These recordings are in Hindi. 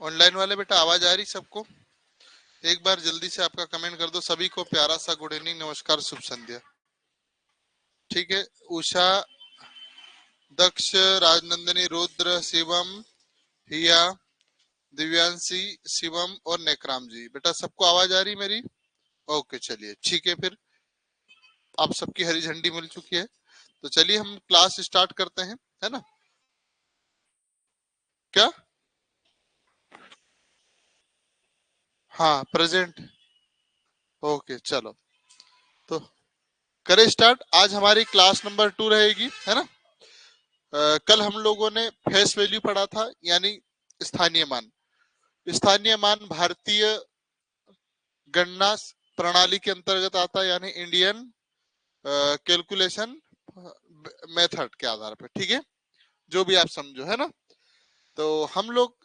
ऑनलाइन वाले बेटा आवाज आ रही सबको? एक बार जल्दी से आपका कमेंट कर दो। सभी को प्यारा सा गुड इवनिंग, नमस्कार, शुभ संध्या। ठीक है। उषा, दक्ष, राजनंदिनी, रुद्र, शिवम, हिया, दिव्यांशी, शिवम और नेकराम जी, बेटा सबको आवाज आ रही मेरी? ओके चलिए ठीक है। फिर आप सबकी हरी झंडी मिल चुकी है, तो चलिए हम क्लास स्टार्ट करते हैं, है ना? क्या? हाँ प्रेजेंट। ओके चलो, तो करें स्टार्ट। आज हमारी क्लास नंबर 2 रहेगी, है ना? कल हम लोगों ने फेस वैल्यू पढ़ा था, यानी स्थानीय मान। स्थानीय मान भारतीय गणना प्रणाली के अंतर्गत आता है, यानी इंडियन कैलकुलेशन मेथड के आधार पर, ठीक है? जो भी आप समझो, है ना? तो हम लोग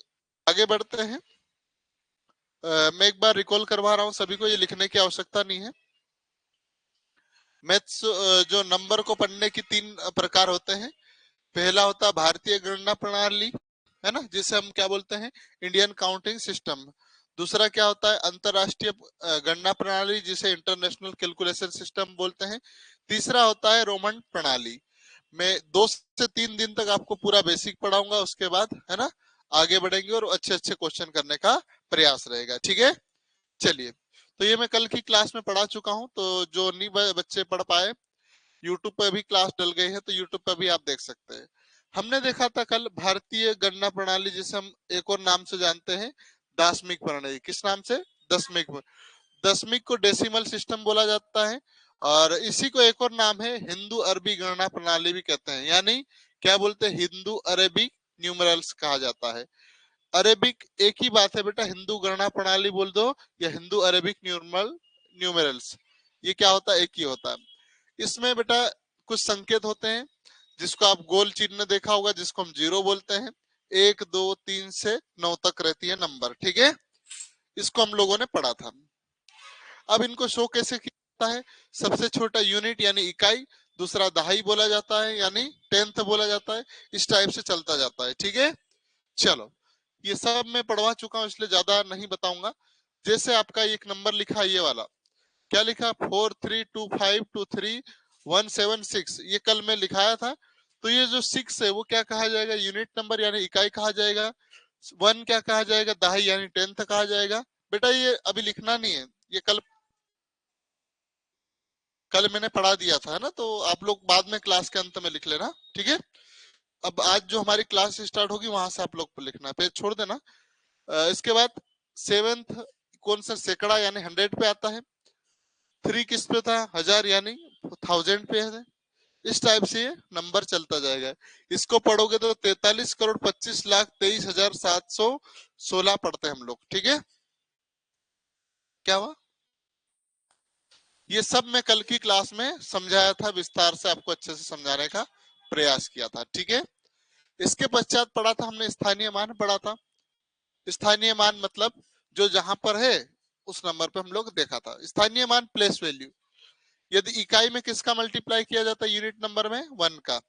आगे बढ़ते हैं। मैं एक बार रिकॉल करवा रहा हूं सभी को, ये लिखने की आवश्यकता नहीं है। मैथ्स जो नंबर को पढ़ने की 3 प्रकार होते हैं। पहला होता है भारतीय गणना प्रणाली, है ना, जिसे हम क्या बोलते हैं? Indian counting system. दूसरा क्या होता है? अंतरराष्ट्रीय गणना प्रणाली, जिसे इंटरनेशनल कैलकुलेशन सिस्टम बोलते हैं। तीसरा होता है रोमन प्रणाली। मैं 2 से 3 दिन तक आपको पूरा बेसिक पढ़ाऊंगा, उसके बाद है ना आगे बढ़ेंगे और अच्छे अच्छे क्वेश्चन करने का प्रयास रहेगा, ठीक है? चलिए, तो ये मैं कल की क्लास में पढ़ा चुका हूं, तो जो नहीं बच्चे पढ़ पाए, यूट्यूब पर भी क्लास डल गई है, तो यूट्यूब पर भी आप देख सकते हैं। हमने देखा था कल भारतीय गणना प्रणाली, जिसे हम एक और नाम से जानते हैं, दाशमिक प्रणाली। किस नाम से? दशमिक। दशमिक को डेसिमल सिस्टम बोला जाता है, और इसी को एक और नाम है हिंदू अरबी गणना प्रणाली भी कहते हैं, यानी क्या बोलते हैं? हिंदू अरेबिक न्यूमरल्स कहा जाता है। अरेबिक एक ही बात है बेटा, हिंदू गणना प्रणाली बोल दो या हिंदू अरेबिक न्यूमरल्स, ये क्या होता है? एक ही होता है। इसमें बेटा कुछ संकेत होते हैं, जिसको आप गोल चिन्ह देखा होगा, जिसको हम जीरो बोलते हैं। 1 2 3 से 9 तक रहती है नंबर, ठीक है? इसको हम लोगों ने पढ़ा था। अब इनको शो कैसे किया जाता है? सबसे छोटा यूनिट यानी इकाई, दूसरा दहाई बोला जाता है, यानी टेंथ बोला जाता है। इस टाइप से चलता जाता है, ठीक है? चलो, ये सब मैं पढ़वा चुका हूँ, इसलिए ज्यादा नहीं बताऊंगा। जैसे आपका एक नंबर लिखा, ये वाला क्या लिखा? 432523 176, ये कल मैं लिखाया था। तो ये जो 6 है वो क्या कहा जाएगा? यूनिट नंबर यानी इकाई कहा जाएगा। 1 क्या कहा जाएगा? दहाई यानी टेंथ कहा जाएगा। बेटा ये अभी लिखना नहीं है, ये कल कल मैंने पढ़ा दिया था, है ना? तो आप लोग बाद में क्लास के अंत में लिख लेना, ठीक है? अब आज जो हमारी क्लास स्टार्ट होगी, वहां से आप लोग को लिखना है, फिर छोड़ देना। इसके बाद 7th कौन सा? सैकड़ा यानी 100 पे आता है। 3 किस पे था? 1000 यानी 1000 पे है। इस टाइप से ये नंबर चलता जाएगा। इसको पढ़ोगे तो 43,25,23,716 पढ़ते हैं हम लोग, ठीक है? क्या हुआ? ये सब मैं कल की क्लास में समझाया था, विस्तार से आपको अच्छे से समझाने का प्रयास किया था, ठीक है? इसके पश्चात पढ़ा था हमने स्थानीय मान पढ़ा था। स्थानीय मान मतलब जो जहां पर है उस नंबर पे हम लोग देखा था। स्थानीय मान प्लेस वैल्यू, यदि इकाई में किसका मल्टीप्लाई किया जाता है? यूनिट नंबर में 1 का।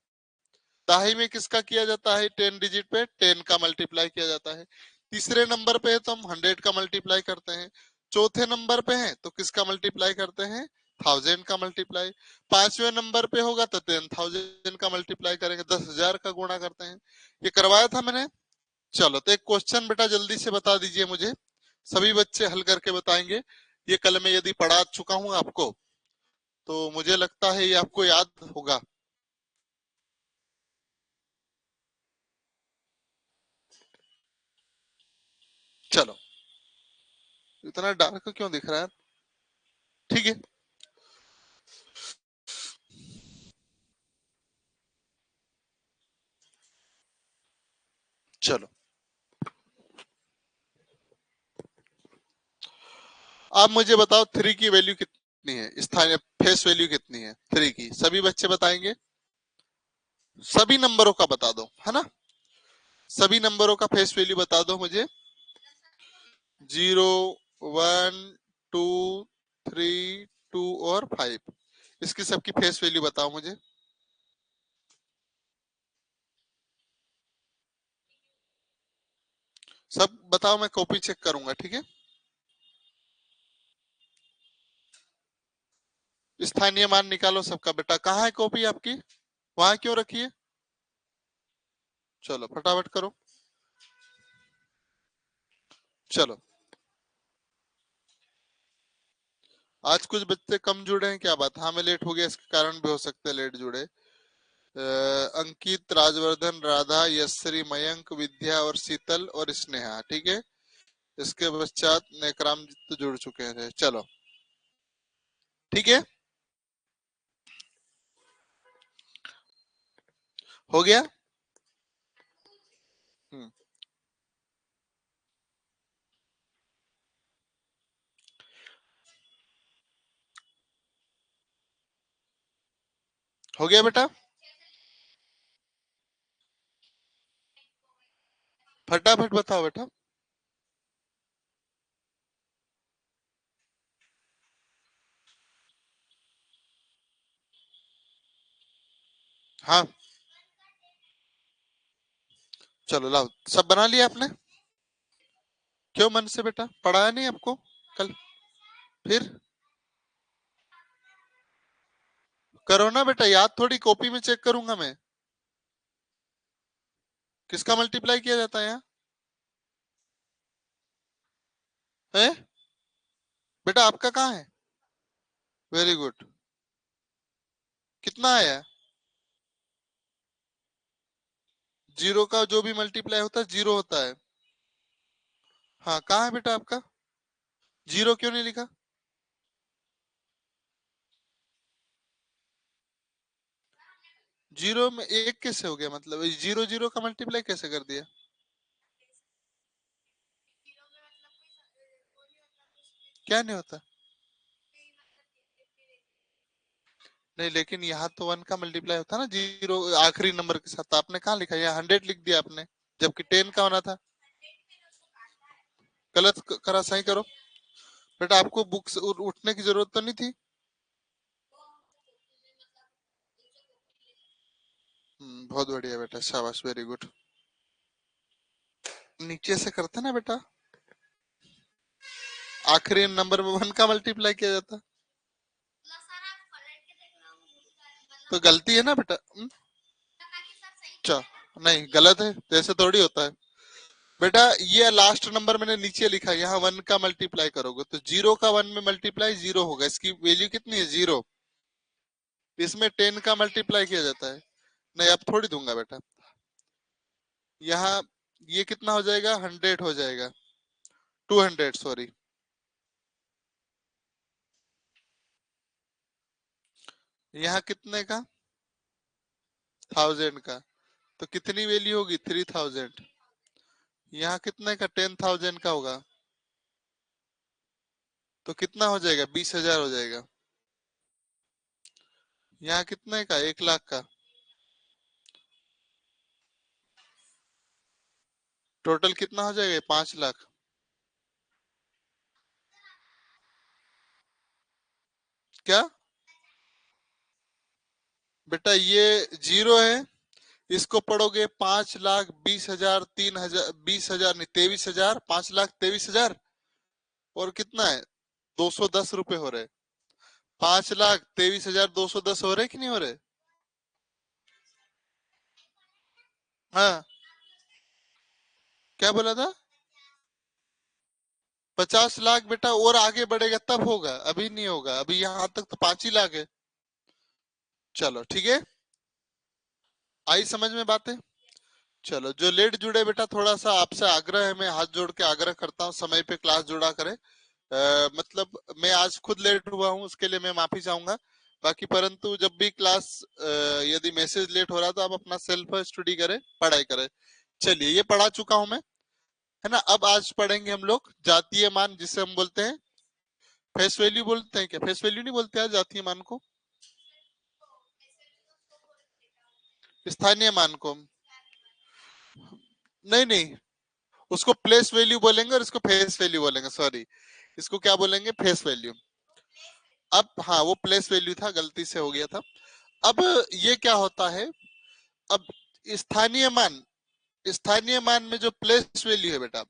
दहाई में किसका किया जाता है? 10 डिजिट पे 10 का मल्टीप्लाई किया जाता है। तीसरे नंबर पे है तो हम 100 का मल्टीप्लाई करते हैं। चौथे नंबर पे है तो किसका मल्टीप्लाई करते हैं? 1000 का मल्टीप्लाई। पांचवें नंबर पे होगा तो 10,000 का मल्टीप्लाई करेंगे, 10,000 का गुणा करते हैं। ये करवाया था मैंने। चलो, तो एक क्वेश्चन बेटा जल्दी से बता दीजिए मुझे, सभी बच्चे हल करके बताएंगे। ये कल मैं यदि पढ़ा चुका हूं आपको, तो मुझे लगता है ये आपको याद होगा। चलो, इतना डार्क क्यों दिख रहा है? ठीक है, चलो आप मुझे बताओ 3 की वैल्यू कितनी है? स्थानीय फेस वैल्यू कितनी है 3 की? सभी बच्चे बताएंगे। सभी नंबरों का बता दो, है ना? सभी नंबरों का फेस वैल्यू बता दो मुझे। 0 1 2 3 2 और 5, इसकी सबकी फेस वैल्यू बताओ मुझे। सब बताओ, मैं कॉपी चेक करूंगा, ठीक है। स्थानीय मान निकालो सबका बेटा। कहाँ है कॉपी आपकी? वहां क्यों रखी है? चलो फटाफट करो। चलो, आज कुछ बच्चे कम जुड़े हैं, क्या बात? हाँ मैं लेट हो गया, इसके कारण भी हो सकते हैं लेट जुड़े। अंकित, राजवर्धन, राधा, यशश्री, मयंक, विद्या और शीतल और स्नेहा, ठीक है। इसके पश्चात नेकराम तो जुड़ चुके हैं। चलो ठीक है, हो गया। हम्म, हो गया बेटा। फटाफट बताओ बेटा। हाँ चलो लाओ, सब बना लिया आपने? क्यों मन से बेटा, पढ़ाया नहीं आपको कल? फिर करो ना बेटा, याद थोड़ी कॉपी में चेक करूंगा मैं। किसका मल्टीप्लाई किया जाता है यहाँ? है बेटा, आपका कहाँ है? Very good. कितना आया? जीरो का जो भी मल्टीप्लाई होता है जीरो होता है। हाँ कहाँ है बेटा आपका? जीरो क्यों नहीं लिखा? जीरो में एक कैसे हो गया? मतलब जीरो जीरो का मल्टीप्लाई कैसे कर दिया? क्या नहीं होता? नहीं लेकिन यहाँ तो वन का मल्टीप्लाई होता है ना जीरो आखिरी नंबर के साथ। तो आपने कहाँ लिखा? यहाँ 100 लिख दिया आपने, जबकि 10 का होना था। गलत करा, सही करो बेटा। आपको बुक से उठने की जरूरत तो नहीं थी। बहुत बढ़िया बेटा, शाबाश, वेरी गुड। नीचे से करते ना बेटा, आखिरी नंबर में वन का मल्टीप्लाई किया जाता। तो गलती है ना बेटा। अच्छा, नहीं गलत है, जैसे थोड़ी होता है बेटा। ये लास्ट नंबर मैंने नीचे लिखा है, यहाँ वन का मल्टीप्लाई करोगे तो जीरो का वन में मल्टीप्लाई जीरो होगा। इसकी वैल्यू कितनी है? जीरो। इसमें 10 का मल्टीप्लाई किया जाता है। नहीं अब थोड़ी दूंगा बेटा। यहाँ ये कितना हो जाएगा? 100 हो जाएगा। 200 सॉरी। यहाँ कितने का? 1000 का। तो कितनी वैल्यू होगी? 3000। यहाँ कितने का? 10,000 का होगा। तो कितना हो जाएगा? 20,000 हो जाएगा। यहाँ कितने का? 1 लाख का। टोटल कितना हो जाएगा? 5 लाख। क्या बेटा, ये जीरो है, इसको पढ़ोगे 5,20,000, 3,000, 20,000 नहीं 23,000, 5,23,000। और कितना है? 210 रुपए हो रहे। 5,23,210 हो रहे कि नहीं हो रहे? हाँ, क्या बोला था? 50 लाख बेटा, और आगे बढ़ेगा तब होगा, अभी नहीं होगा। अभी यहाँ तक तो 5 ही लाख है। चलो ठीक है, आई समझ में बातें? चलो, जो लेट जुड़े बेटा, थोड़ा सा आपसे आग्रह है, मैं हाथ जोड़ के आग्रह करता हूँ समय पे क्लास जुड़ा करें। मतलब मैं आज खुद लेट हुआ हूँ, उसके लिए मैं माफी चाहूंगा। बाकी परंतु जब भी क्लास यदि मैसेज लेट हो रहा तो आप अपना सेल्फ स्टडी करें, पढ़ाई करें। चलिए, ये पढ़ा चुका हूं मैं, है ना। अब आज पढ़ेंगे हम लोग जातीय मान, जिसे हम बोलते हैं फेस वैल्यू। बोलते हैं क्या? फेस वैल्यू नहीं बोलते हैं जातीय मान को, स्थानीय मान को। नहीं नहीं, उसको प्लेस वैल्यू बोलेंगे और इसको फेस वैल्यू बोलेंगे, सॉरी। इसको क्या बोलेंगे? Face value. अब हाँ, वो प्लेस वैल्यू था, गलती से हो गया था। अब ये क्या होता है? अब स्थानीय मान, स्थानीय मान में जो प्लेस वैल्यू है बेटा,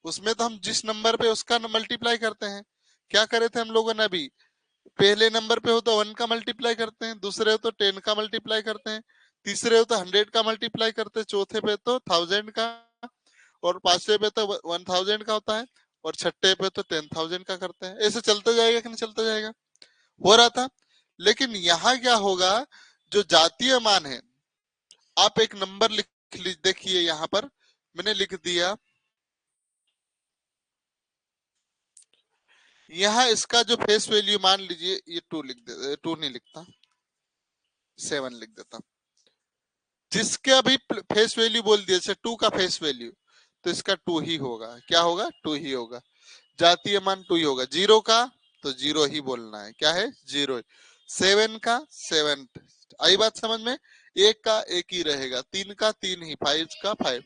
उसमें तो हम जिस नंबर पे उसका मल्टीप्लाई करते हैं। क्या करे थे हम लोगों ने अभी? पहले नंबर पे हो तो 1 का मल्टीप्लाई करते हैं, दूसरे हो तो 10 का मल्टीप्लाई करते हैं, तीसरे हो तो 100 का मल्टीप्लाई करते हैं, चौथे पे तो 1000 का, और पांचवे पे तो 1000 का होता है, और छठे पे तो 10,000 का करते हैं। ऐसे चलता जाएगा कि नहीं चलता जाएगा? हो रहा था। लेकिन यहाँ क्या होगा, जो जातीय मान है, आप एक नंबर देखिए यहाँ पर मैंने लिख दिया, यहाँ इसका जो फेस वैल्यू मान लीजिए, ये 2 लिख दे, 2 नहीं लिखता, 7 लिख देता। जिसके अभी फेस वैल्यू बोल दिया, जैसे 2 का फेस वैल्यू, तो इसका 2 ही होगा। क्या होगा? 2 ही होगा। जातीय मान 2 ही होगा। 0 का तो 0 ही बोलना है। क्या है? 0। 7 का 7। आई बात समझ में? 1 का 1 ही रहेगा, 3 का 3 ही, 5 का 5।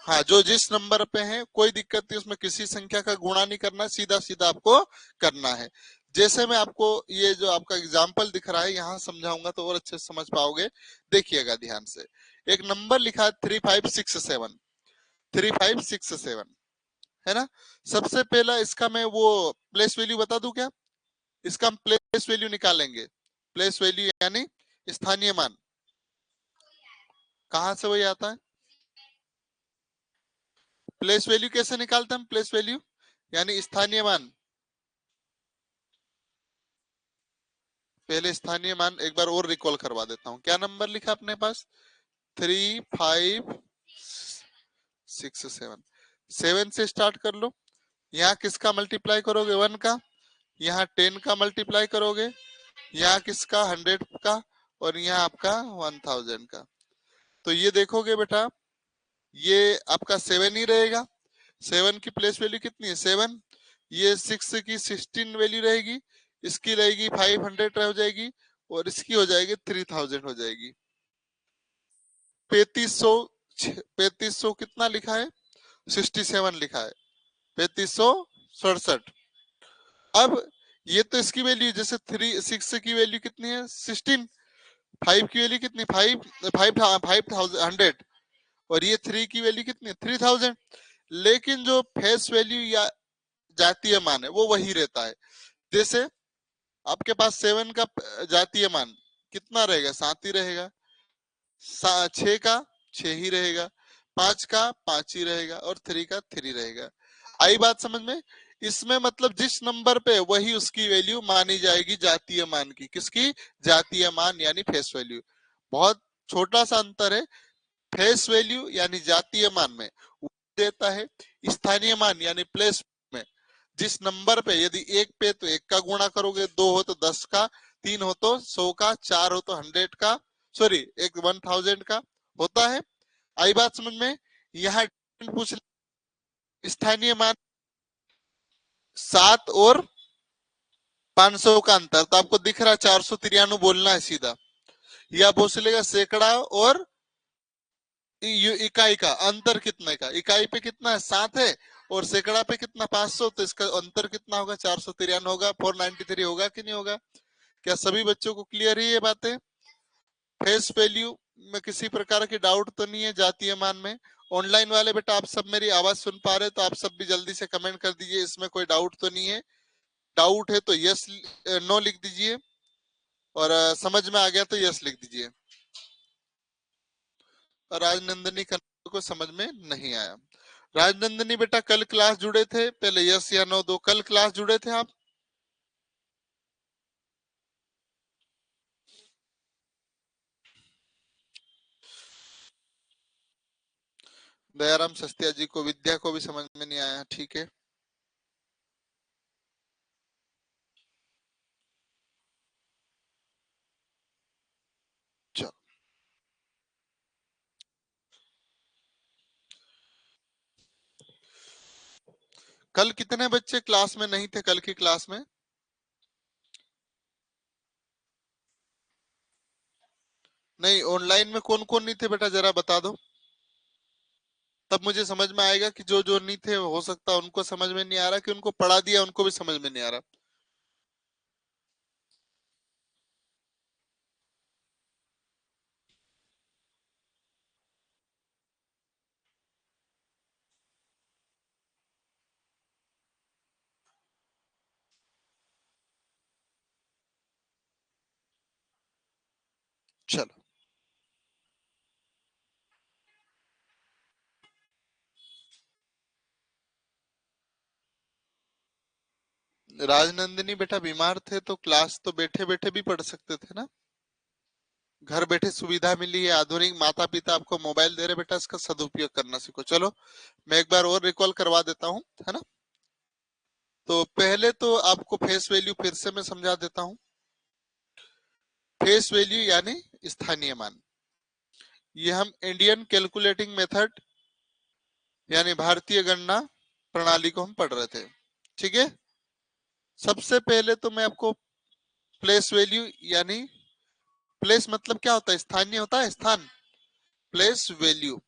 हाँ, जो जिस नंबर पे है कोई दिक्कत नहीं, उसमें किसी संख्या का गुणा नहीं करना, सीधा सीधा आपको करना है। जैसे मैं आपको ये जो आपका एग्जाम्पल दिख रहा है यहाँ समझाऊंगा तो और अच्छे से समझ पाओगे। देखिएगा ध्यान से। एक नंबर लिखा है 3567, 3567, है ना? सबसे पहला इसका मैं वो प्लेस वैल्यू बता दूं क्या? इसका हम प्लेस वैल्यू निकालेंगे। प्लेस वैल्यू यानी स्थानीय मान। कहाँ से वही आता है? प्लेस वैल्यू कैसे निकालते हैं हम? प्लेस वैल्यू यानी स्थानीय मान। पहले स्थानीय मान एक बार और रिकॉल करवा देता हूँ। क्या नंबर लिखा अपने पास? 3567। 7 से स्टार्ट कर लो। यहाँ किसका मल्टीप्लाई करोगे? 1 का। यहाँ 10 का मल्टीप्लाई करोगे, यहाँ किसका? 100 का, और यहाँ आपका 1000 का। तो ये देखोगे बेटा, ये आपका 7 ही रहेगा। 7 की प्लेस वैल्यू कितनी है? 7। ये 6 की 16 वैल्यू रहेगी, इसकी रहेगी 500 हो जाएगी, और इसकी हो जाएगी 3000 हो जाएगी। 3500, 3500 कितना लिखा है? 67 लिखा है। 3567। अब ये तो इसकी वैल्यू, जैसे 6 की वैल्यू कितनी है? 16। 5 की वैल्यू कितनी? 500। और ये 3 की वैल्यू कितनी है? 3000। लेकिन जो फेस वैल्यू या जातीय मान है वो वही रहता है। जैसे आपके पास 7 का जातीय मान कितना रहेगा? 7 ही रहेगा। 6 का 6 ही रहेगा, 5 का 5 ही रहेगा, और 3 का 3 रहेगा। आई बात समझ में? इसमें मतलब जिस नंबर पे वही उसकी वैल्यू मानी जाएगी जातीय मान की। किसकी? जातीय मान यानी फेस वैल्यू। बहुत छोटा सा अंतर है। फेस वैल्यू यानी जातीय मान में देता है, स्थानीय मान यानी प्लेस में जिस नंबर पे, यदि 1 पे तो 1 का गुणा करोगे, 2 हो तो 10 का, 3 हो तो 100 का, 4 हो तो 100 का, सॉरी एक 1000 का होता है। आई बात समझ में? यहाँ पूछ स्थानीय मान 7 और 500 का अंतर, तो आपको दिख रहा है 493 बोलना है सीधा, या बोल चलेगा सैकड़ा और इकाई का अंतर कितने का? इकाई पे कितना है? 7 है, और सैकड़ा पे कितना? 500। तो इसका अंतर कितना होगा? 493 होगा। 493 होगा कि नहीं होगा? क्या सभी बच्चों को क्लियर है ये बातें? फेस वैल्यू में किसी प्रकार की डाउट तो नहीं है जातीय मान में? ऑनलाइन वाले बेटा आप सब मेरी आवाज सुन पा रहे तो आप सब भी जल्दी से कमेंट कर दीजिए, इसमें कोई डाउट तो नहीं है। डाउट है तो यस नो लिख दीजिए, और समझ में आ गया तो यस लिख दीजिए। और राजनंदनी को समझ में नहीं आया। राजनंदनी बेटा कल क्लास जुड़े थे? पहले यस या नो दो। कल क्लास जुड़े थे आप? दयाराम सस्तिया जी को, विद्या को भी समझ में नहीं आया, ठीक है। चलो, कल कितने बच्चे क्लास में नहीं थे? कल की क्लास में नहीं, ऑनलाइन में कौन कौन नहीं थे बेटा, जरा बता दो, तब मुझे समझ में आएगा कि जो जो नहीं थे हो सकता उनको समझ में नहीं आ रहा, कि उनको पढ़ा दिया उनको भी समझ में नहीं आ रहा। चलो, राजनंदिनी बेटा बीमार थे तो क्लास तो बैठे बैठे भी पढ़ सकते थे ना। घर बैठे सुविधा मिली है, आधुनिक माता पिता आपको मोबाइल दे रहे, बेटा इसका सदुपयोग करना सीखो। चलो, मैं एक बार और रिकॉल करवा देता हूँ, है ना। तो पहले तो आपको फेस वैल्यू फिर से मैं समझा देता हूँ। फेस वैल्यू यानी स्थानीय मान। ये हम इंडियन कैलकुलेटिंग मेथड यानी भारतीय गणना प्रणाली को हम पढ़ रहे थे, ठीक है। सबसे पहले तो मैं आपको प्लेस वैल्यू यानी, प्लेस मतलब क्या होता है, स्थानीय होता है, स्थान। प्लेस वैल्यू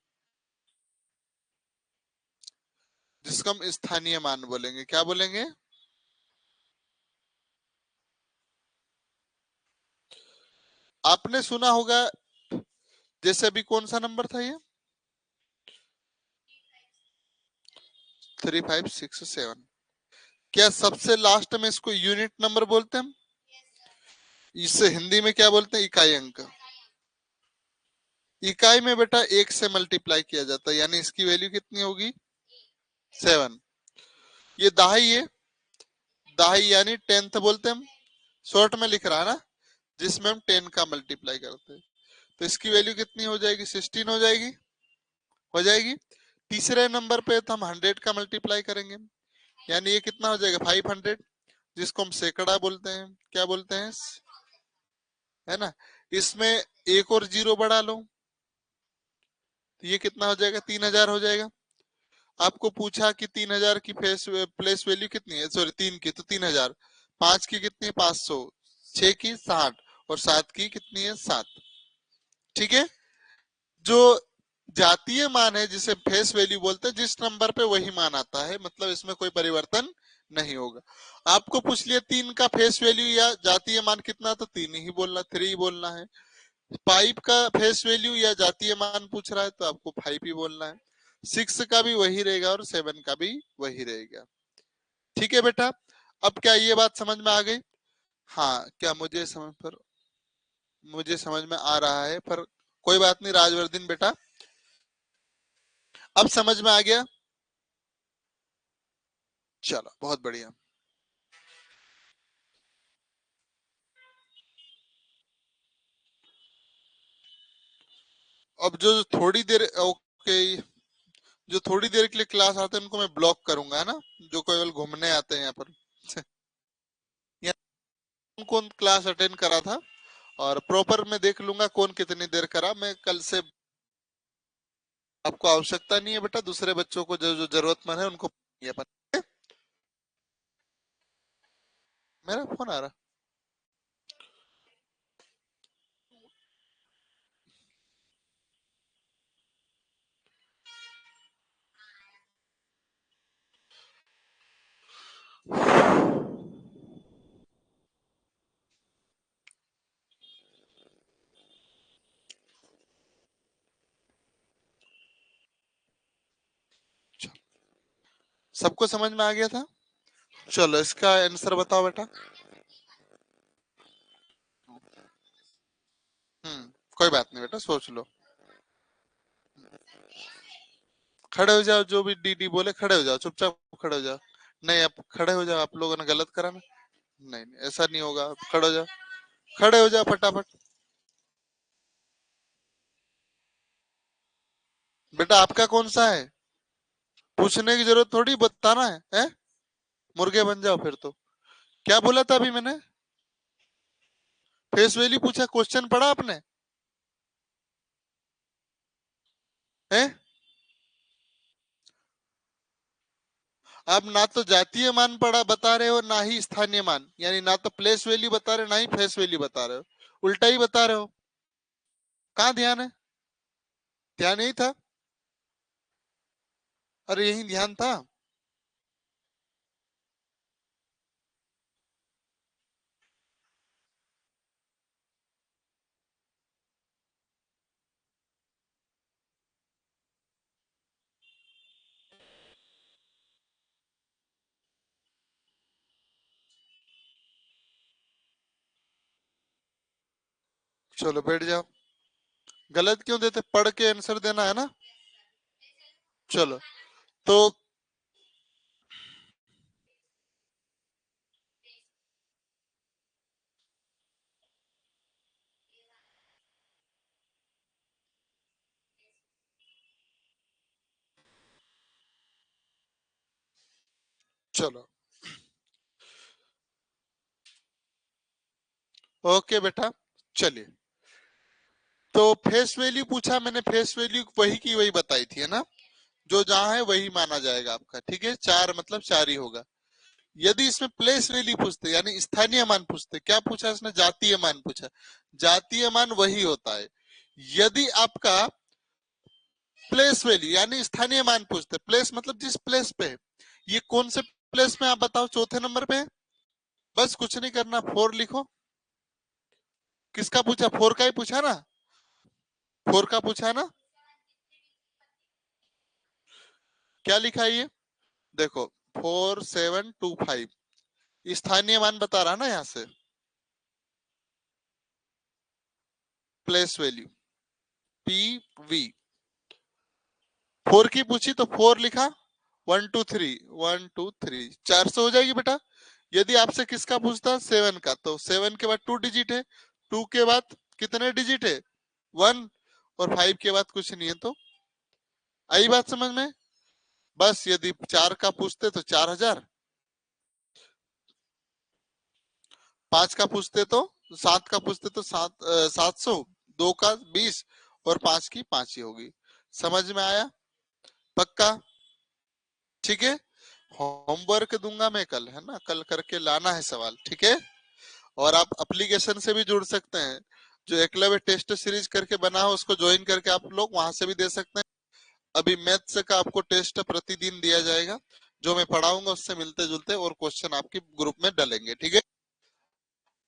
जिसको हम स्थानीय मान बोलेंगे, क्या बोलेंगे। आपने सुना होगा, जैसे अभी कौन सा नंबर था ये, 3567। क्या सबसे लास्ट में इसको यूनिट नंबर बोलते हैं हम? इसे हिंदी में क्या बोलते हैं, इकाई अंक। इकाई में बेटा एक से मल्टीप्लाई किया जाता है, यानी इसकी वैल्यू कितनी होगी, 7। ये दहाई है, दहाई यानी टेंथ बोलते हैं हम, शॉर्ट में लिख रहा है ना, जिसमें हम 10 का मल्टीप्लाई करते हैं। तो इसकी वैल्यू कितनी हो जाएगी, 16 हो जाएगी, हो जाएगी। तीसरे नंबर पे तो हम 100 का मल्टीप्लाई करेंगे, यानी ये कितना हो जाएगा, 500, जिसको हम सैकड़ा बोलते हैं, क्या बोलते हैं, है ना। इसमें एक और जीरो बढ़ा लो, तो ये कितना हो जाएगा, 3000 हो जाएगा। आपको पूछा कि 3000 की फेस प्लेस वैल्यू कितनी है, सॉरी 3 की तो 3000, 5 की कितनी है, 500, 6 की 60, और 7 की कितनी है, 7। ठीक है। जो जातीय मान है जिसे फेस वैल्यू बोलते हैं, जिस नंबर पे वही मान आता है, मतलब इसमें कोई परिवर्तन नहीं होगा। आपको पूछ लिया 3 का फेस वैल्यू या जातीय मान कितना, तो 3 ही बोलना, 3 ही बोलना है। फाइव का फेस वैल्यू या जातीय मान पूछ रहा है तो आपको 5 ही बोलना है। 6 का भी वही रहेगा और 7 का भी वही रहेगा। ठीक है बेटा, अब क्या ये बात समझ में आ गई। हाँ, क्या मुझे समझ में आ रहा है, पर कोई बात नहीं राजवर्धन बेटा, अब समझ में आ गया। चलो बहुत बढ़िया। अब जो थोड़ी देर, ओके, जो थोड़ी देर के लिए क्लास आते हैं उनको मैं ब्लॉक करूंगा, है ना, जो केवल घूमने आते हैं यहाँ पर। यहाँ कौन क्लास अटेंड करा था, और प्रॉपर मैं देख लूंगा कौन कितनी देर करा। मैं कल से, आपको आवश्यकता नहीं है बेटा, दूसरे बच्चों को जो जो जरूरतमंद है उनको ये अपन। मेरा फोन आ रहा। सबको समझ में आ गया था। चलो इसका आंसर बताओ बेटा। कोई बात नहीं बेटा, सोच लो। खड़े हो जाओ, जो भी डीडी बोले खड़े हो जाओ, चुपचाप खड़े हो जाओ। नहीं, आप खड़े हो जाओ, आप लोगों ने गलत करा ना। नहीं नहीं, ऐसा नहीं होगा, आप खड़े हो जाओ, खड़े हो जाओ फटाफट। बेटा आपका कौन सा है, पूछने की जरूरत थोड़ी, बताना है? मुर्गे बन जाओ फिर तो। क्या बोला था अभी मैंने, फेस वैल्यू पूछा, क्वेश्चन पढ़ा आपने, है? आप ना तो जातीय मान पढ़ा बता रहे हो, ना ही स्थानीय मान, यानी ना तो प्लेस वैल्यू बता रहे हो, ना ही फेस वैल्यू बता रहे हो, उल्टा ही बता रहे हो। कहाँ ध्यान है, ध्यान यही था। अरे यही ध्यान था। चलो बैठ जाओ। गलत क्यों देते, पढ़ के आंसर देना है ना। चलो तो चलो ओके बेटा। चलिए, तो फेस वैल्यू पूछा मैंने, फेस वैल्यू वही की वही बताई थी है ना, जो जहां है वही माना जाएगा आपका, ठीक है, चार मतलब चार ही होगा। यदि इसमें प्लेस वैल्यू पूछते यानी स्थानीय मान पूछते, क्या पूछा इसने, जातीय मान पूछा, जातीय मान वही होता है। यदि आपका प्लेस वैल्यू यानी स्थानीय मान पूछते, प्लेस मतलब जिस प्लेस पे है, ये कौन से प्लेस में आप बताओ, चौथे नंबर पे है। बस कुछ नहीं करना, फोर लिखो। किसका पूछा, फोर का ही पूछा ना, फोर का पूछा ना। क्या लिखा है ये, देखो, 4725 स्थानीय मान बता रहा ना यहाँ से, place value P V. Four की पूछी तो फोर लिखा, 123 123 400 हो जाएगी बेटा। यदि आपसे किसका पूछता, सेवन का, तो सेवन के बाद टू डिजिट है, टू के बाद कितने डिजिट है, वन, और फाइव के बाद कुछ नहीं है, तो आई बात समझ में। बस यदि चार का पूछते तो 4000, पांच का पूछते तो, सात का पूछते तो 700, दो का 20, और पांच की पांच ही होगी। समझ में आया, पक्का, ठीक है। होमवर्क दूंगा मैं कल, है ना, कल करके लाना है सवाल, ठीक है। और आप एप्लीकेशन से भी जुड़ सकते हैं, जो एकलव्य टेस्ट सीरीज करके बना हो उसको ज्वाइन करके आप लोग वहां से भी दे सकते हैं। अभी मैथ्स का आपको टेस्ट प्रतिदिन दिया जाएगा, जो मैं पढ़ाऊंगा उससे मिलते जुलते और क्वेश्चन आपके ग्रुप में डलेंगे, ठीक है।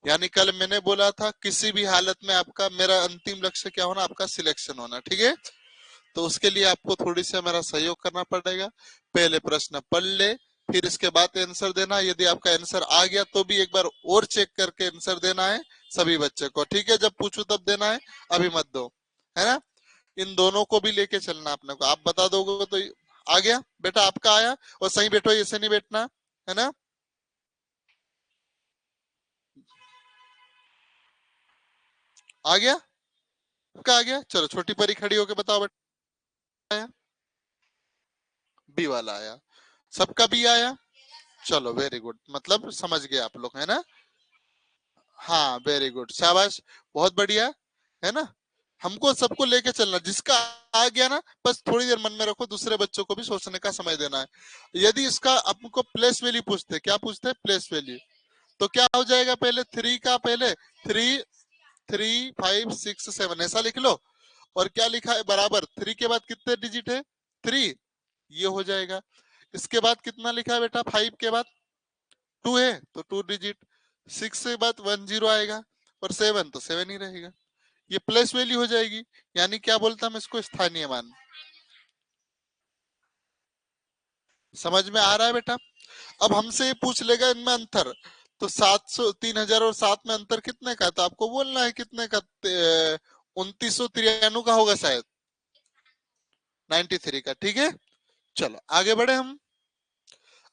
यानी कल मैंने बोला था किसी भी हालत में आपका, मेरा अंतिम लक्ष्य क्या होना, आपका सिलेक्शन होना, ठीक है। तो उसके लिए आपको थोड़ी सी मेरा सहयोग करना पड़ेगा। पहले प्रश्न पढ़ ले, फिर इसके बाद आंसर देना। यदि आपका आंसर आ गया तो भी एक बार और चेक करके आंसर देना है सभी बच्चे को, ठीक है। जब पूछू तब देना है, अभी मत दो, है ना। इन दोनों को भी लेके चलना अपने को, आप बता दोगे तो आ गया बेटा, आपका आया। और सही बैठो, ऐसे नहीं बैठना, है ना। आ गया, आपका आ गया। चलो छोटी परी खड़ी होके बताओ बेटा, बी वाला आया, सबका बी आया। चलो वेरी गुड, मतलब समझ गए आप लोग, है ना। हाँ वेरी गुड, शाबाश, बहुत बढ़िया, है ना। हमको सबको लेके चलना, जिसका आ गया ना, बस थोड़ी देर मन में रखो, दूसरे बच्चों को भी सोचने का समय देना है। यदि इसका आपको प्लेस वैल्यू पूछते, क्या पूछते हैं, प्लेस वैल्यू, तो क्या हो जाएगा, पहले थ्री का, पहले थ्री, 3 5 6 7 ऐसा लिख लो। और क्या लिखा है बराबर, थ्री के बाद कितने डिजिट है, थ्री, ये हो जाएगा। इसके बाद कितना लिखा है बेटा, फाइव के बाद टू है तो टू डिजिट, सिक्स के बाद 10 आएगा, और सेवन तो सेवन ही रहेगा। ये प्लस वैल्यू हो जाएगी, यानी क्या बोलता हम इसको, स्थानीय मान। समझ में आ रहा है बेटा। अब हमसे ये पूछ लेगा इनमें अंतर, तो 700 3000 और सात में अंतर कितने का है, तो आपको बोलना है कितने का, 2993 का होगा शायद, 93 का, ठीक है। चलो आगे बढ़े हम।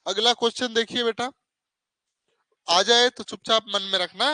अगला क्वेश्चन देखिए बेटा, आ जाए तो चुपचाप मन में रखना।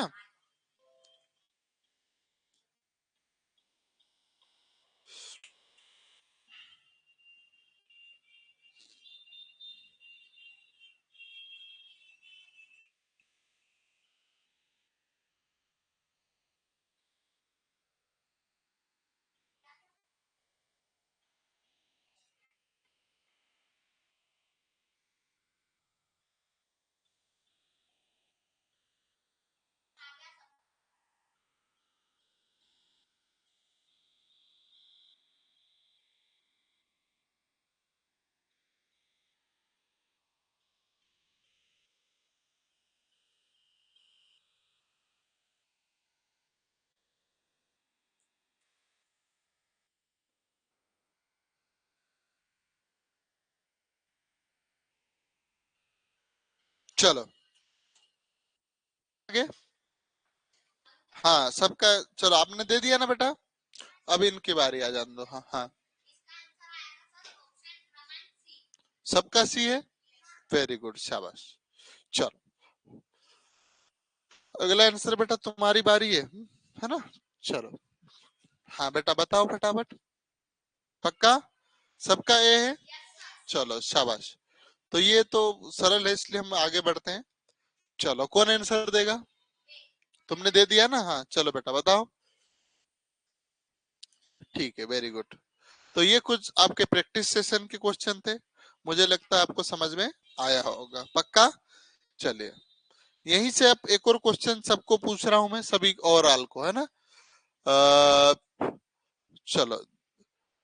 चलो आगे, हाँ सबका, चलो आपने दे दिया ना बेटा, अब इनकी बारी आ जाने दो। हाँ हाँ, सबका सी है, वेरी गुड, शाबाश। चलो अगला आंसर बेटा तुम्हारी बारी है ना? चलो हाँ बेटा बताओ फटाफट। पक्का? सबका ए है? चलो शाबाश। तो ये तो सरल है इसलिए हम आगे बढ़ते हैं। चलो कौन आंसर देगा? तुमने दे दिया ना? हाँ चलो बेटा बताओ। ठीक है, वेरी गुड। तो ये कुछ आपके प्रैक्टिस सेशन के क्वेश्चन थे, मुझे लगता है आपको समझ में आया होगा। पक्का? चलिए यहीं से अब एक और क्वेश्चन सबको पूछ रहा हूं मैं, सभी ओवरऑल को, है ना? चलो,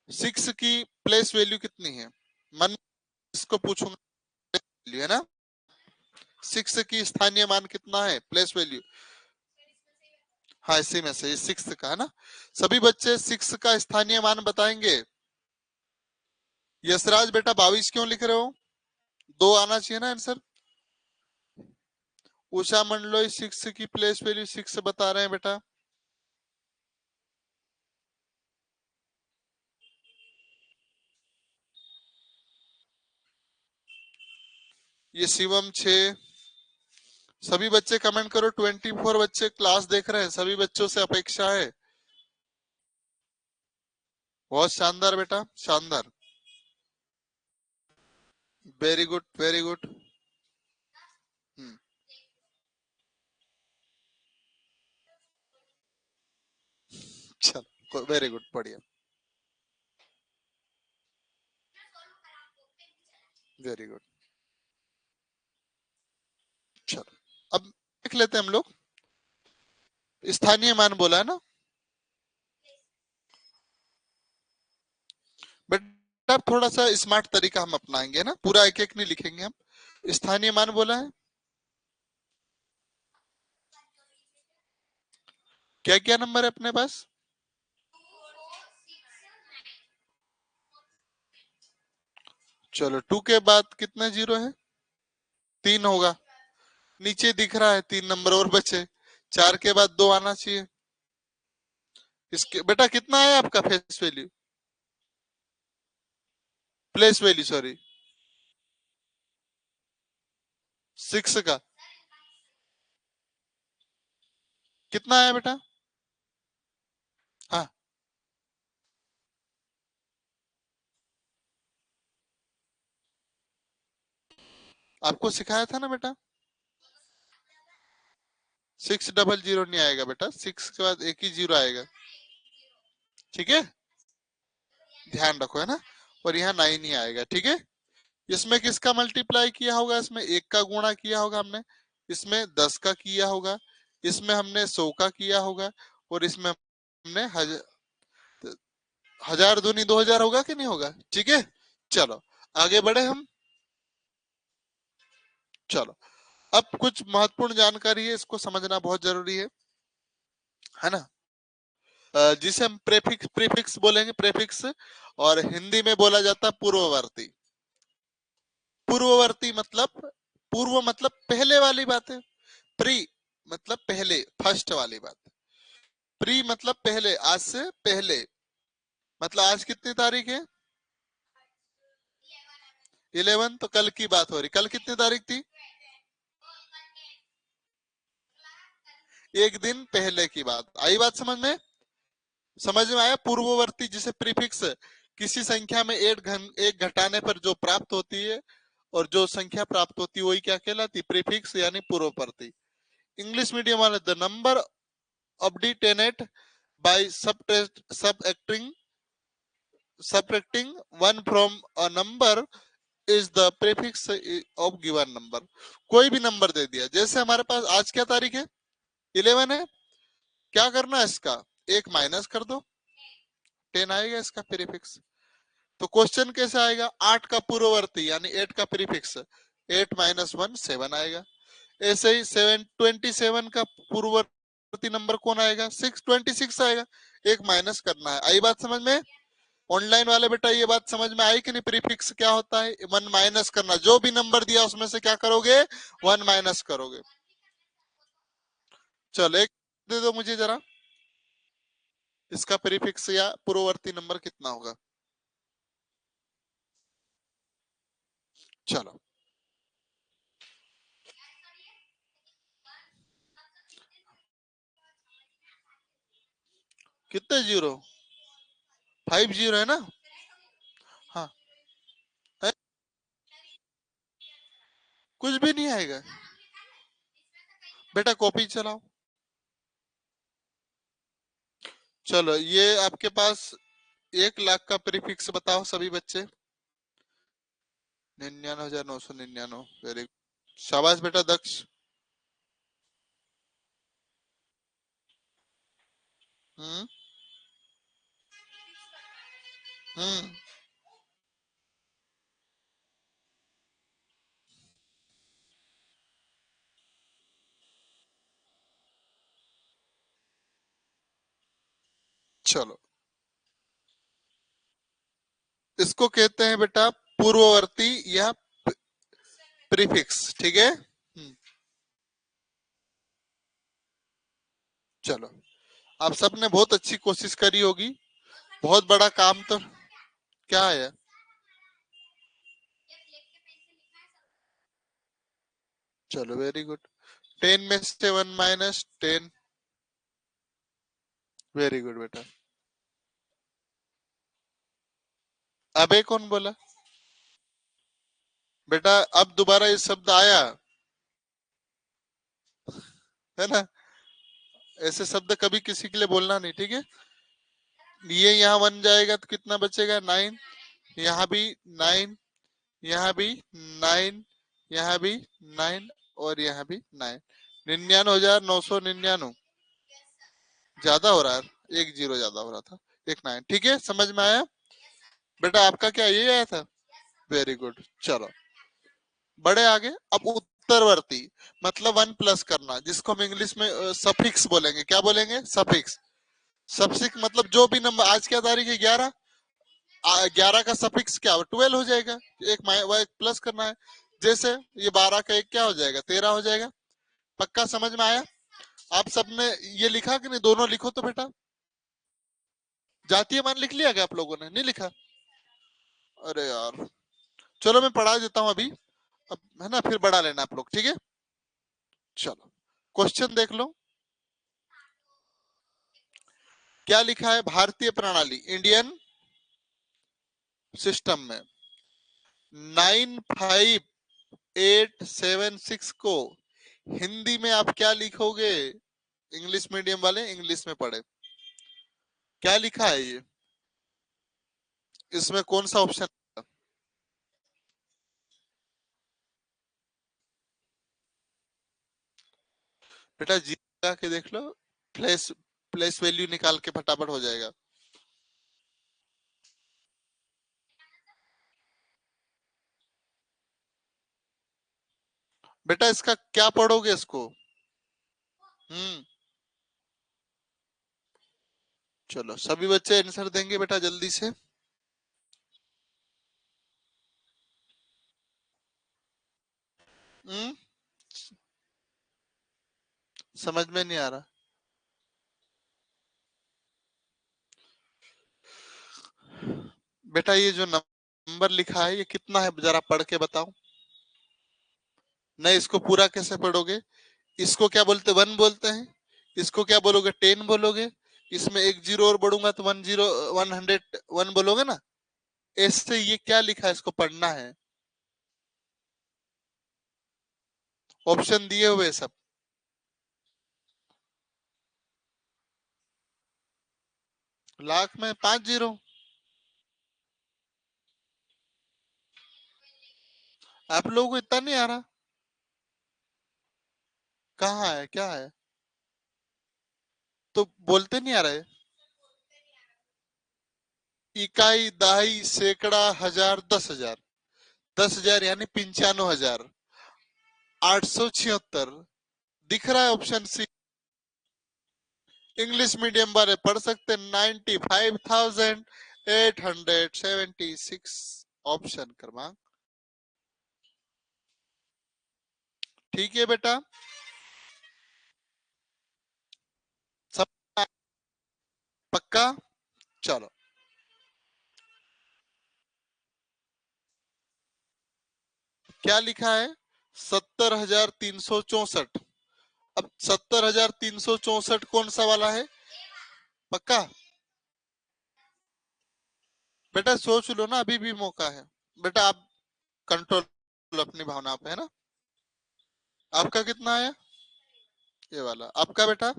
6 की प्लेस वैल्यू कितनी है? मन इसको पूछूंगा, वैल्यू है ना? 6 की स्थानीय मान कितना है, प्लेस वैल्यू? हाँ इसी में से, 6 का है ना? सभी बच्चे 6 का स्थानीय मान बताएंगे। यशराज बेटा 22 क्यों लिख रहे हो? 2 आना चाहिए ना आंसर। उषा मंडलोई 6 की प्लेस वैल्यू 6 बता रहे हैं बेटा। ये शिवम 6। सभी बच्चे कमेंट करो, 24 बच्चे क्लास देख रहे हैं, सभी बच्चों से अपेक्षा है। बहुत शानदार बेटा, शानदार। Very good, very good. चलो वेरी गुड, बढ़िया, वेरी गुड। चलो अब देख लेते हैं हम लोग, स्थानीय मान बोला है ना बेटा? थोड़ा सा स्मार्ट तरीका हम अपनाएंगे ना, पूरा एक एक नहीं लिखेंगे हम। स्थानीय मान बोला है, क्या क्या नंबर है अपने पास? चलो 2 के बाद कितने जीरो है? 3 होगा, नीचे दिख रहा है 3 नंबर और बचे। 4 के बाद 2 आना चाहिए। इसके बेटा कितना है आपका face value, place value sorry, 6 का कितना है बेटा? हाँ आपको सिखाया था ना बेटा। 600 नहीं आएगा बेटा, 6 के बाद एक ही जीरो आएगा। ठीक है, ध्यान रखो, है ना? और यहाँ 9 ही आएगा, ठीक है? इसमें किसका मल्टीप्लाई किया होगा? इसमें 1 का गुणा किया होगा हमने, इसमें 10 का किया होगा, इसमें हमने 100 का किया होगा, और इसमें हमने हजार दूनी 2000 होगा कि नहीं होगा? ठीक है, चलो आगे बढ़े हम। चलो अब कुछ महत्वपूर्ण जानकारी है, इसको समझना बहुत जरूरी है ना? जिसे हम प्रेफिक्स प्रीफिक्स बोलेंगे, प्रेफिक्स, और हिंदी में बोला जाता है पूर्ववर्ती। पूर्ववर्ती मतलब, पूर्व मतलब पहले वाली बात है, प्री मतलब पहले, फर्स्ट वाली बात। प्री मतलब पहले, आज से पहले, मतलब आज कितनी तारीख है? 11, तो कल की बात हो रही, कल कितनी तारीख थी? एक दिन पहले की बात। आई बात समझ में? समझ में आया? पूर्ववर्ती जिसे प्रीफिक्स, किसी संख्या में एक घटाने पर जो प्राप्त होती है, और जो संख्या प्राप्त होती है वही क्या कहलाती? प्रीफिक्स यानी पूर्ववर्ती। इंग्लिश मीडियम वाले, the number obtained by subtracting one from a number is the prefix of given number। कोई भी नंबर दे दिया, जैसे हमारे पास आज क्या तारीख है? 11 है। क्या करना है इसका? एक माइनस कर दो, 10 आएगा इसका प्रीफिक्स। तो क्वेश्चन कैसे आएगा? 8 का पूर्ववर्ती यानी 8 का प्रीफिक्स, 8 माइनस 1 7 आएगा। ऐसे ही 27 का पूर्ववर्ती नंबर कौन आएगा? 26 आएगा। एक माइनस करना है। आई बात समझ में? ऑनलाइन वाले बेटा ये बात समझ में आई कि नहीं? प्रीफिक्स क्या होता है? 1 माइनस करना, जो भी नंबर दिया उसमें से क्या करोगे? 1 माइनस करोगे। चलो एक दे दो मुझे जरा, इसका प्रीफिक्स या पूर्ववर्ती नंबर कितना होगा। चलो कितने जीरो, 5 जीरो है ना। हाँ है? कुछ भी नहीं आएगा बेटा, कॉपी चलाओ। चलो ये आपके पास 1 लाख का प्रीफिक्स बताओ सभी बच्चे। 99,999, वेरी गुड, शाबाश बेटा दक्ष। हम्म हम्म चलो इसको कहते हैं बेटा पूर्ववर्ती या प्रीफिक्स, ठीक है। चलो आप सबने बहुत अच्छी कोशिश करी होगी, बहुत बड़ा काम तो क्या है। चलो वेरी गुड, 10 में से 1 - 10, वेरी गुड बेटा। अबे कौन बोला बेटा, अब दोबारा ये शब्द आया है ना, ऐसे शब्द कभी किसी के लिए बोलना नहीं, ठीक है। ये यहाँ 1 जाएगा तो कितना बचेगा, 9, यहाँ भी 9, यहाँ भी 9, यहाँ भी 9 और यहाँ भी 9, 99,999 ज्यादा हो रहा है, 1 जीरो ज्यादा हो रहा था, 1 9, ठीक है, समझ में आया बेटा। आपका क्या ये आया था, वेरी गुड। चलो बड़े आगे, अब उत्तरवर्ती मतलब 1 प्लस करना, जिसको हम इंग्लिश में सफिक्स बोलेंगे, क्या बोलेंगे, सफिक्स। सफिक्स मतलब जो भी नंबर, आज क्या तारीख है, 11, 11 का सफिक्स क्या 12 हो जाएगा, वो एक प्लस करना है। जैसे ये 12 का एक क्या हो जाएगा, 13 हो जाएगा। पक्का समझ में आया। आप सबने ये लिखा कि नहीं, दोनों लिखो तो बेटा। जातीय मान लिख लिया क्या आप लोगों ने, नहीं लिखा। अरे यार चलो मैं पढ़ा देता हूँ अभी, अब है ना, फिर बढ़ा लेना आप लोग, ठीक है। चलो क्वेश्चन देख लो, क्या लिखा है, भारतीय प्रणाली इंडियन सिस्टम में 95876 को हिंदी में आप क्या लिखोगे। इंग्लिश मीडियम वाले इंग्लिश में पढ़े, क्या लिखा है ये, इसमें कौन सा ऑप्शन। बेटा जी लगा के देख लो, प्लेस प्लेस वैल्यू निकाल के फटाफट हो जाएगा। बेटा इसका क्या पढ़ोगे इसको। हम्म चलो सभी बच्चे आंसर देंगे बेटा जल्दी से। हम्म समझ में नहीं आ रहा बेटा, ये जो नंबर लिखा है ये कितना है, जरा पढ़ के बताओ। नहीं इसको पूरा कैसे पढ़ोगे, इसको क्या बोलते, 1 बोलते हैं, इसको क्या बोलोगे, 10 बोलोगे, इसमें एक जीरो और बढ़ूंगा तो 10, 101 बोलोगे ना। ऐसे ये क्या लिखा है, इसको पढ़ना है, ऑप्शन दिए हुए सब। लाख में 5 जीरो, आप लोगों को इतना नहीं आ रहा, कहाँ है क्या है, तो बोलते नहीं आ रहे। इकाई, दहाई, सैकड़ा, हजार, 10,000, 10,000 यानी 95,876 दिख रहा है ऑप्शन सी। इंग्लिश मीडियम वाले पढ़ सकते, 95,876 ऑप्शन क्रमांक, ठीक है बेटा। चलो, क्या लिखा है? 70,364। अब 70,364 कौन सा वाला है? पक्का? बेटा सोच लो ना, अभी भी मौका है। बेटा आप कंट्रोल अपनी भावना पे, है ना? आपका कितना है? ये वाला आपका बेटा?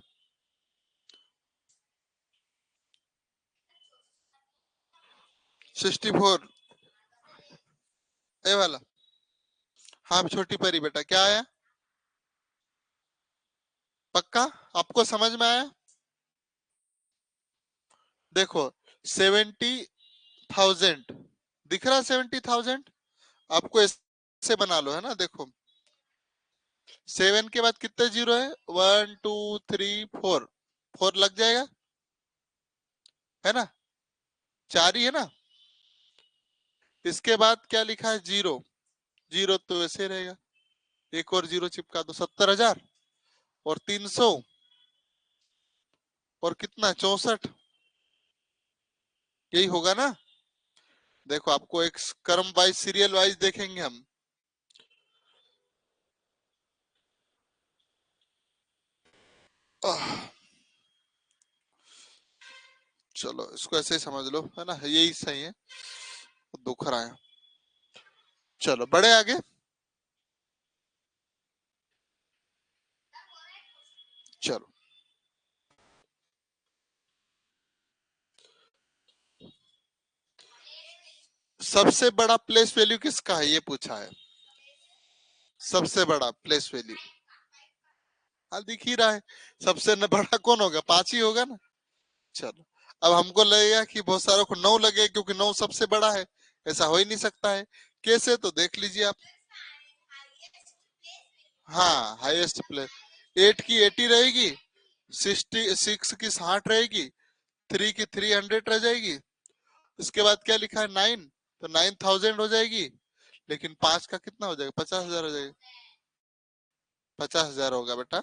64। ये वाला? हाँ छोटी परी बेटा, क्या आया? पक्का? आपको समझ में आया? देखो, 70,000 दिख रहा है, 70,000। आपको ऐसे बना लो, है ना? देखो, 7 के बाद कितने जीरो है? 1 2 3 4। 4 लग जाएगा, है ना? 4 ही है ना? इसके बाद क्या लिखा है? जीरो। जीरो तो ऐसे रहेगा, एक और जीरो चिपका दो। 70,000 और 300 और कितना? 64। यही होगा ना? देखो, आपको एक क्रम वाइज, सीरियल वाइज देखेंगे हम। आह, चलो इसको ऐसे ही समझ लो, है ना? यही सही है। दुख रहा है। चलो बड़े आगे। चलो, सबसे बड़ा प्लेस वैल्यू किसका है, ये पूछा है। सबसे बड़ा प्लेस वैल्यू, हाँ दिख ही रहा है। सबसे न बड़ा कौन होगा? 5 ही होगा ना। चलो, अब हमको लगेगा कि बहुत सारों को 9 लगे, क्योंकि 9 सबसे बड़ा है। ऐसा हो ही नहीं सकता है। कैसे? तो देख लीजिए आप। हाँ, हाईएस्ट प्लेस। 8 की 80 रहेगी, 66 की 60 रहेगी, 3 की 300 रह जाएगी। उसके बाद क्या लिखा है? 9, तो 9,000 हो जाएगी। लेकिन 5 का कितना हो जाएगा? 50,000 हो जाएगा। 50,000 होगा बेटा।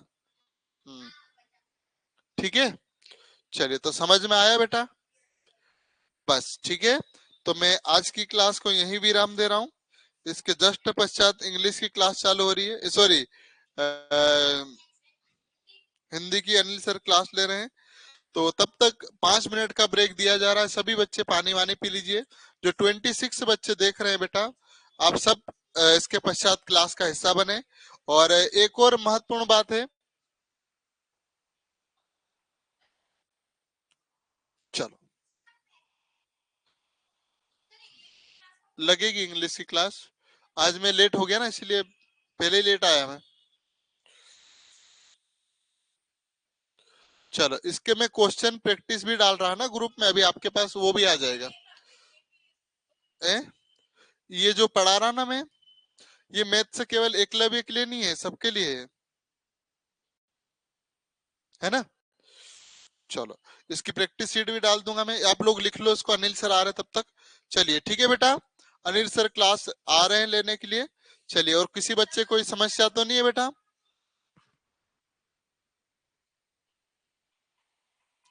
ठीक है। चलिए, तो समझ में आया बेटा? बस ठीक है। तो मैं आज की क्लास को यहीं विराम दे रहा हूँ। इसके जस्ट पश्चात इंग्लिश की क्लास चालू हो रही है। सॉरी, हिंदी की अनिल सर क्लास ले रहे हैं। तो तब तक 5 मिनट का ब्रेक दिया जा रहा है। सभी बच्चे पानी वानी पी लीजिए। जो 26 बच्चे देख रहे हैं बेटा, आप सब इसके पश्चात क्लास का हिस्सा बने। और एक और महत्वपूर्ण बात है। चलो, लगेगी इंग्लिश की क्लास। आज मैं लेट हो गया ना, इसलिए पहले ही लेट आया मैं। चलो, इसके मैं क्वेश्चन प्रैक्टिस भी डाल रहा ना ग्रुप में, अभी आपके पास वो भी आ जाएगा। ए? ये जो पढ़ा रहा ना मैं, ये मैथ से केवल एकलव्य के लिए नहीं है, सबके लिए है ना? चलो, इसकी प्रैक्टिस शीट भी डाल दूंगा मैं, आप लोग लिख लो इसको। अनिल सर आ रहे तब तक। चलिए ठीक है बेटा, अनिल सर क्लास आ रहे हैं लेने के लिए। चलिए, और किसी बच्चे कोई समस्या तो नहीं है बेटा?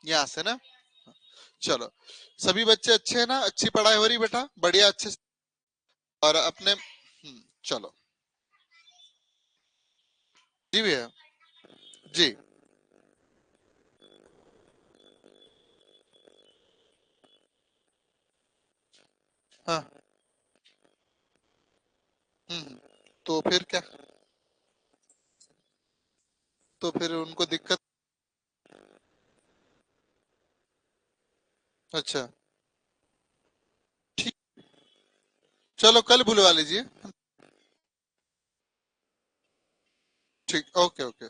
यहाँ से ना? चलो, सभी बच्चे अच्छे हैं ना? अच्छी पढ़ाई हो रही बेटा? बढ़िया, अच्छे और अपने चलो। जी भैया। जी। हाँ। तो फिर क्या? तो फिर उनको दिक्कत? अच्छा, ठीक। चलो कल बुलवा लीजिए। ठीक, ओके ओके।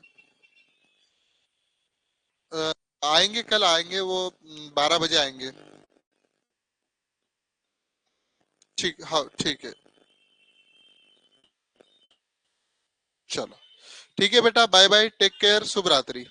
आएंगे, कल आएंगे वो, 12 बजे आएंगे। ठीक, हाँ ठीक है। चलो ठीक है बेटा, बाय बाय, टेक केयर, शुभ रात्रि।